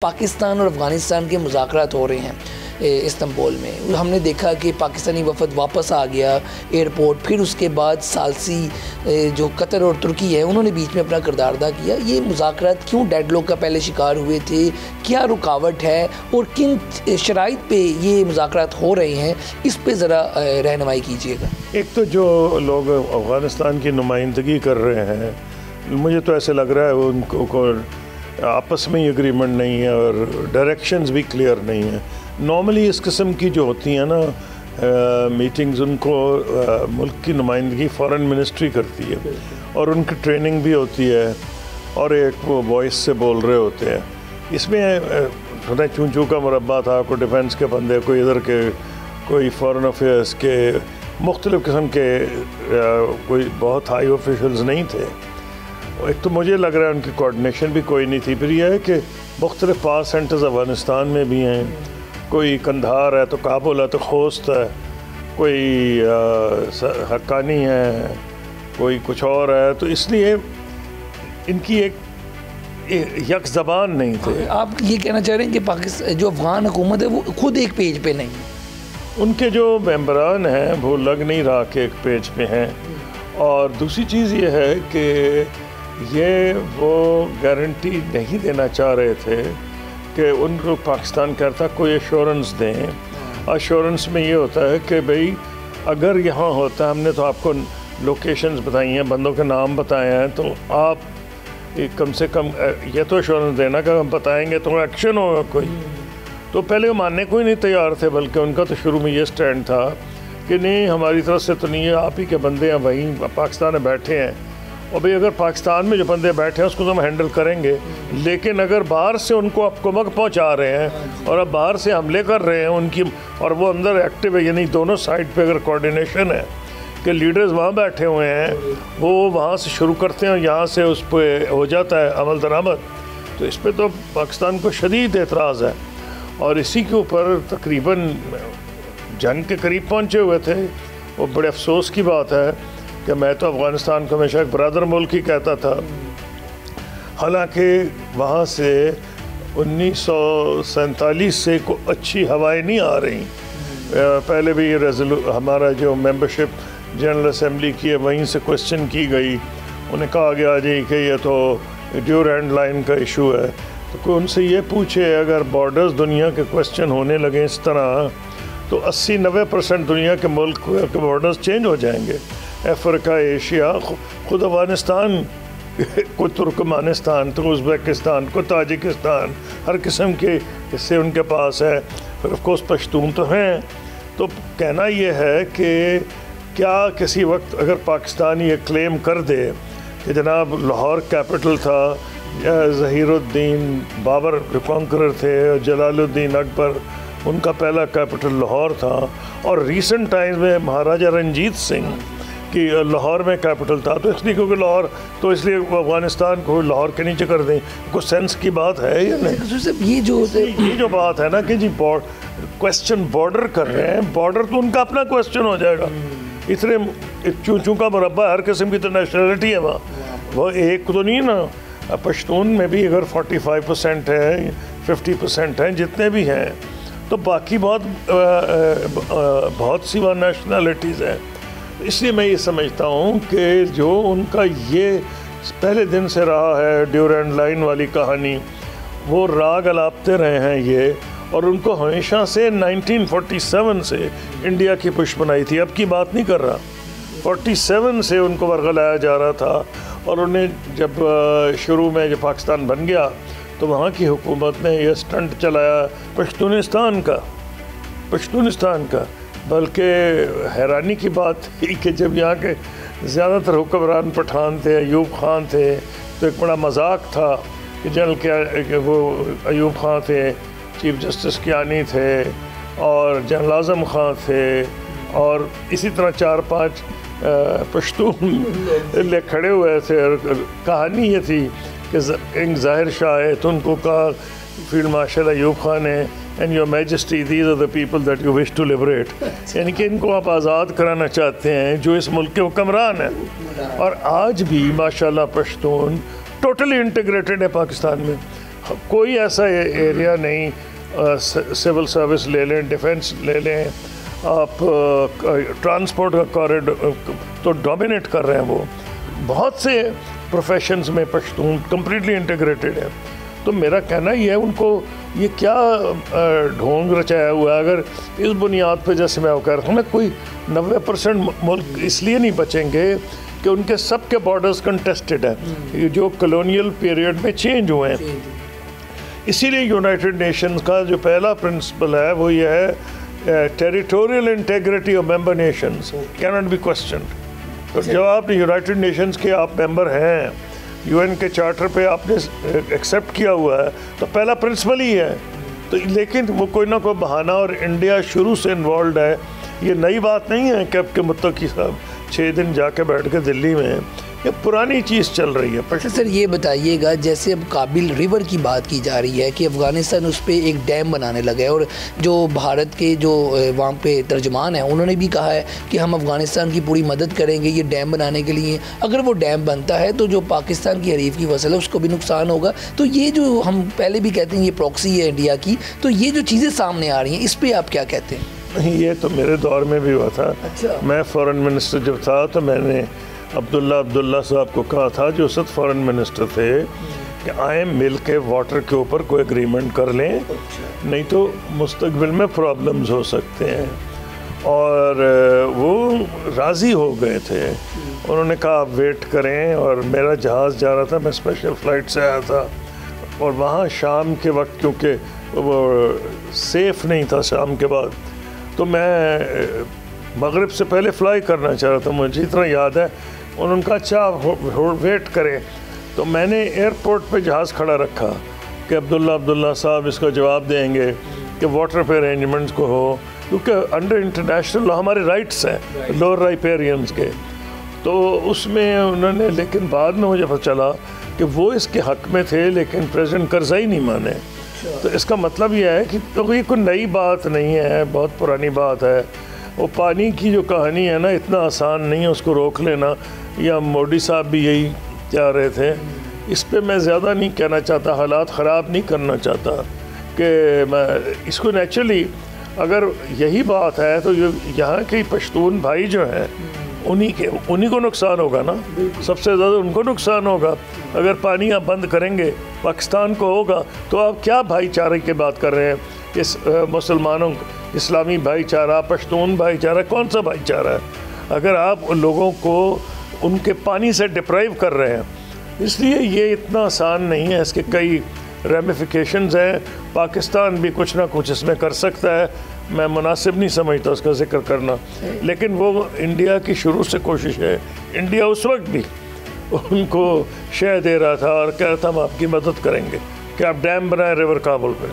पाकिस्तान और अफ़गानिस्तान के मुज़ाकरात हो रहे हैं इस्तांबुल में, हमने देखा कि पाकिस्तानी वफ़द वापस आ गया एयरपोर्ट, फिर उसके बाद सालसी जो कतर और तुर्की है उन्होंने बीच में अपना किरदार अदा किया। ये मुज़ाकरात क्यों डेडलॉक का पहले शिकार हुए थे, क्या रुकावट है और किन शराइत पे ये मुज़ाकरात हो रहे हैं, इस पे ज़रा रहनुमाई कीजिएगा। एक तो जो लोग अफ़गानिस्तान की नुमाइंदगी कर रहे हैं, मुझे तो ऐसे लग रहा है उनको आपस में ही एग्रीमेंट नहीं है और डायरेक्शंस भी क्लियर नहीं है। नॉर्मली इस किस्म की जो होती हैं ना मीटिंग्स, उनको मुल्क की नुमाइंदगी फॉरेन मिनिस्ट्री करती है और उनकी ट्रेनिंग भी होती है और एक वो वॉइस से बोल रहे होते हैं। इसमें चूं चूं का मुरब्बा था, कोई डिफेंस के बंदे, कोई इधर के, कोई फॉरेन अफेयर्स के, मुख्तलिफ़ किस्म के कोई बहुत हाई ऑफिशल्स नहीं थे। एक तो मुझे लग रहा है उनकी कोऑर्डिनेशन भी कोई नहीं थी। फिर यह है कि मुख्तलिफ़ पावर सेंटर्स अफ़गानिस्तान में भी हैं, कोई कंधार है तो काबुल है तो खोस्त है, कोई हक्कानी है, कोई कुछ और है, तो इसलिए इनकी एक यक ज़बान नहीं थे। आप ये कहना चाह रहे हैं कि पाकिस्तान जो अफ़गान हुकूमत है वो खुद एक पेज पे नहीं, उनके जो मेंबरान हैं वो लग नहीं रहा कि एक पेज पे हैं। और दूसरी चीज़ ये है कि ये वो गारंटी नहीं देना चाह रहे थे कि उनको पाकिस्तान कहता कोई एश्योरेंस दें। एश्योरेंस में ये होता है कि भाई अगर यहाँ होता, हमने तो आपको लोकेशंस बताई हैं, बंदों के नाम बताए हैं, तो आप कम से कम ये तो एश्योरेंस देना कि हम बताएंगे तो एक्शन होगा कोई। तो पहले वो मानने को ही नहीं तैयार थे, बल्कि उनका तो शुरू में ये स्टैंड था कि नहीं हमारी तरफ से तो नहीं है, आप ही के बंदे हैं वहीं पाकिस्तान में बैठे हैं, और भाई अगर पाकिस्तान में जो बंदे बैठे हैं उसको तो हम हैंडल करेंगे, लेकिन अगर बाहर से उनको आप कुमक पहुंचा रहे हैं और अब बाहर से हमले कर रहे हैं उनकी, और वो अंदर एक्टिव है, यानी दोनों साइड पे अगर कोऑर्डिनेशन है कि लीडर्स वहाँ बैठे हुए हैं, वो वहाँ से शुरू करते हैं और यहाँ से उस पर हो जाता है अमल दरामद, तो इस पर तो पाकिस्तान को शदीद एतराज़ है। और इसी के ऊपर तकरीबन जंग के करीब पहुँचे हुए थे। वो बड़े अफसोस की बात है कि मैं तो अफ़गानिस्तान को हमेशा एक बरादर मुल्क ही कहता था, हालांकि वहाँ से 1947 से कोई अच्छी हवाएं नहीं आ रही। पहले भी हमारा जो मेंबरशिप जनरल असेंबली की है वहीं से क्वेश्चन की गई, उन्हें कहा गया जी कि ये तो ड्यूरेंड लाइन का इशू है। तो कोई उनसे ये पूछे अगर बॉर्डर्स दुनिया के क्वेश्चन होने लगे इस तरह तो 80-90% दुनिया के मुल्क के बॉर्डर्स चेंज हो जाएंगे। अफ्रीका, एशिया, खुद अफ़गानिस्तान, कोई तुर्कमानिस्तान, तो उज़्बेकिस्तान, कोई ताजिकिस्तान, हर किस्म के हिस्से उनके पास है। फिर ऑफ कोर्स पश्तून तो हैं। तो कहना ये है कि क्या किसी वक्त अगर पाकिस्तान ये क्लेम कर दे कि जनाब लाहौर कैपिटल था, ज़हीरुद्दीन बाबर जो कॉन्करर थे, जलालुद्दीन अकबर उनका पहला कैपिटल लाहौर था, और रीसेंट टाइम्स में महाराजा रंजीत सिंह कि लाहौर में कैपिटल था, तो इसलिए क्योंकि लाहौर, तो इसलिए अफ़गानिस्तान को लाहौर के नीचे कर दें, कुछ सेंस की बात है या नहीं? ये जो बात है ना कि जी क्वेश्चन बॉर्डर कर रहे हैं, बॉर्डर तो उनका अपना क्वेश्चन हो जाएगा। इतने चूं चूं का मुरब्बा, हर किस्म की तो नेशनलिटी है वहाँ, वो एक तो नहीं ना। पश्तून में भी अगर 45% है, 50% हैं, जितने भी हैं, तो बाकी बहुत सी वहाँ नेशनलिटीज़ हैं। इसलिए मैं ये समझता हूँ कि जो उनका ये पहले दिन से रहा है ड्यूरेंड लाइन वाली कहानी, वो राग अलापते रहे हैं ये, और उनको हमेशा से 1947 से इंडिया की पुश बनाई थी। अब की बात नहीं कर रहा, 47 से उनको वर्गलाया जा रहा था। और उन्हें जब शुरू में जब पाकिस्तान बन गया तो वहाँ की हुकूमत ने यह स्टंट चलाया पश्तूनिस्तान का। बल्कि हैरानी की बात थी कि जब यहाँ के ज़्यादातर हुक्मरान पठान थे, अयूब खान थे, तो एक बड़ा मजाक था कि जनरल क्या वो अयूब खान थे, चीफ जस्टिस कियानी थे, और जनरल आज़म खान थे, और इसी तरह 4-5 पश्तून ले खड़े हुए थे। और कहानी ये थी कि किंग ज़ाहिर शाह है तो उनको कहा फील्ड मार्शल अयूब खान है, and your majesty these are the people that you wish to liberate, यानी कि इनको आप आज़ाद कराना चाहते हैं जो इस मुल्क के हुक्मरान हैं। और आज भी माशाल्लाह पश्तून टोटली इंटीग्रेटेड है पाकिस्तान में। कोई ऐसा एरिया नहीं, सिविल सर्विस ले लें, डिफेंस ले लें, आप ट्रांसपोर्ट का कॉरिडोर तो डोमिनेट कर रहे हैं वो। बहुत से प्रोफेशंस में पश्तून कंप्लीटली इंटीग्रेटेड है। तो मेरा कहना ये है, उनको ये क्या ढोंग रचाया हुआ है। अगर इस बुनियाद पे, जैसे मैं कह रहा हूँ ना, कोई 90% मुल्क इसलिए नहीं बचेंगे कि उनके सब के बॉर्डर्स कंटेस्टेड हैं, जो कॉलोनियल पीरियड में चेंज हुए हैं। इसीलिए यूनाइटेड नेशंस का जो पहला प्रिंसिपल है वो ये है, territorial integrity of member Nations can not be questioned. तो जब आप यूनाइटेड नेशंस के आप मेंबर हैं, यूएन के चार्टर पे आपने एक्सेप्ट किया हुआ है, तो पहला प्रिंसिपल ही है। तो लेकिन वो कोई ना कोई बहाना, और इंडिया शुरू से इन्वॉल्व है। ये नई बात नहीं है कि आपके मुत्तकी साहब 6 दिन जाके बैठ के दिल्ली में, ये पुरानी चीज़ चल रही है। अच्छा सर, ये बताइएगा, जैसे अब काबिल रिवर की बात की जा रही है कि अफ़गानिस्तान उस पर एक डैम बनाने लगा है, और जो भारत के जो वहाँ पे तर्जमान हैं उन्होंने भी कहा है कि हम अफ़गानिस्तान की पूरी मदद करेंगे ये डैम बनाने के लिए। अगर वो डैम बनता है तो जो पाकिस्तान की हरीफ की फसल है उसको भी नुकसान होगा। तो ये जो हम पहले भी कहते हैं ये प्रॉक्सी है इंडिया की, तो ये जो चीज़ें सामने आ रही हैं, इस पर आप क्या कहते हैं? ये तो मेरे दौर में भी हुआ था। अच्छा। मैं फॉरेन मिनिस्टर जब था तो मैंने अब्दुल्ला साहब को कहा था, जो उस वक्त फॉरेन मिनिस्टर थे, कि आए मिल के वाटर के ऊपर कोई एग्रीमेंट कर लें, नहीं तो मुस्तकबिल में प्रॉब्लम्स हो सकते हैं। और वो राज़ी हो गए थे। उन्होंने कहा आप वेट करें, और मेरा जहाज़ जा रहा था, मैं स्पेशल फ़्लाइट से आया था, और वहाँ शाम के वक्त, क्योंकि वो सेफ़ नहीं था शाम के बाद, तो मैं मगरिब से पहले फ़्लाई करना चाह रहा था, मुझे इतना याद है। उन्होंने कहा अच्छा वेट करें। तो मैंने एयरपोर्ट पे जहाज़ खड़ा रखा कि अब्दुल्ला साहब इसका जवाब देंगे कि वाटर पे अरेंजमेंट्स को हो, क्योंकि अंडर इंटरनेशनल लॉ हमारे राइट्स हैं लोअर राइपेरियंस के। तो उसमें उन्होंने, लेकिन बाद में मुझे पता चला कि वो इसके हक़ में थे, लेकिन प्रेसिडेंट करज़ई नहीं माने। तो इसका मतलब यह है कि तो ये कोई नई बात नहीं है, बहुत पुरानी बात है। वो पानी की जो कहानी है ना, इतना आसान नहीं है उसको रोक लेना, या मोदी साहब भी यही चाह रहे थे। इस पे मैं ज़्यादा नहीं कहना चाहता, हालात ख़राब नहीं करना चाहता कि मैं इसको नेचुरली, अगर यही बात है तो यहाँ के पश्तून भाई जो हैं उन्हीं को नुकसान होगा ना, सबसे ज़्यादा उनको नुकसान होगा। अगर पानी आप बंद करेंगे पाकिस्तान को होगा, तो आप क्या भाईचारे की बात कर रहे हैं? इस मुसलमानों, इस्लामी भाईचारा, पश्तून भाईचारा, कौन सा भाईचारा है अगर आप लोगों को उनके पानी से डिप्राइव कर रहे हैं? इसलिए ये इतना आसान नहीं है, इसके कई रेमिफिकेशंस हैं। पाकिस्तान भी कुछ ना कुछ इसमें कर सकता है, मैं मुनासिब नहीं समझता उसका जिक्र करना, लेकिन वो इंडिया की शुरू से कोशिश है। इंडिया उस वक्त भी उनको शह दे रहा था और कह रहा था हम आपकी मदद करेंगे कि आप डैम बनाएं रिवर काबुल पे।